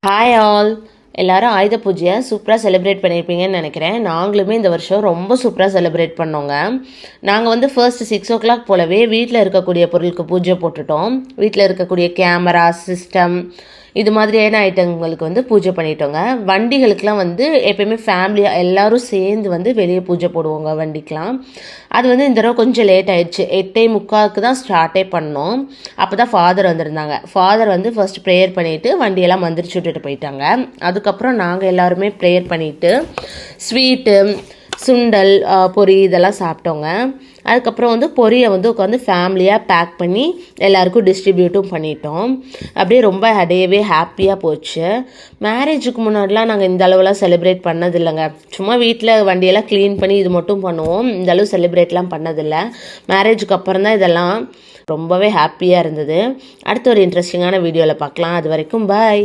Hi all. எல்லாரும் ஆயுத பூஜையை சூப்பராக செலிப்ரேட் பண்ணியிருப்பீங்கன்னு நினைக்கிறேன். நாங்களுமே இந்த வருஷம் ரொம்ப சூப்பராக செலிப்ரேட் பண்ணோங்க. நாங்கள் வந்து ஃபர்ஸ்ட் 6 o'clock போலவே வீட்டில் இருக்கக்கூடிய பொருளுக்கு பூஜை போட்டுட்டோம். வீட்டில் இருக்கக்கூடிய கேமரா, சிஸ்டம், இது மாதிரியான ஐட்டங்களுக்கு வந்து பூஜை பண்ணிட்டோங்க. வண்டிகளுக்கெலாம் வந்து எப்பயுமே ஃபேமிலியாக எல்லோரும் சேர்ந்து வந்து வெளியே பூஜை போடுவோங்க வண்டிக்கெலாம். அது வந்து இந்த தடவை கொஞ்சம் லேட் ஆயிடுச்சு. 8:45 தான் ஸ்டார்ட்டே பண்ணோம். அப்போ தான் ஃபாதர் வந்திருந்தாங்க. ஃபாதர் வந்து ஃபர்ஸ்ட் ப்ரேயர் பண்ணிவிட்டு வண்டியெல்லாம் மந்திரிச்சு விட்டுட்டு போயிட்டாங்க. அதுக்கப்புறம் நாங்கள் எல்லாருமே ப்ரேயர் பண்ணிவிட்டு ஸ்வீட்டு, சுண்டல், பொரி இதெல்லாம் சாப்பிட்டோங்க. அதுக்கப்புறம் வந்து பொரியை வந்து உட்காந்து ஃபேமிலியாக பேக் பண்ணி எல்லாருக்கும் டிஸ்ட்ரிபியூட்டும் பண்ணிட்டோம். அப்படியே ரொம்ப டேவே ஹாப்பியாக போச்சு. மேரேஜுக்கு முன்னாடிலாம் நாங்கள் இந்த அளவுலாம் செலிப்ரேட் பண்ணதில்லைங்க. சும்மா வீட்டில் வண்டியெல்லாம் க்ளீன் பண்ணி இது மட்டும் பண்ணுவோம். இந்த அளவு செலிப்ரேட்லாம் பண்ணதில்லை. மேரேஜுக்கு அப்புறம் தான் இதெல்லாம் ரொம்பவே ஹாப்பியாக இருந்தது. அடுத்த ஒரு இன்ட்ரெஸ்டிங்கான வீடியோவில் பார்க்கலாம். அது வரைக்கும் பாய்.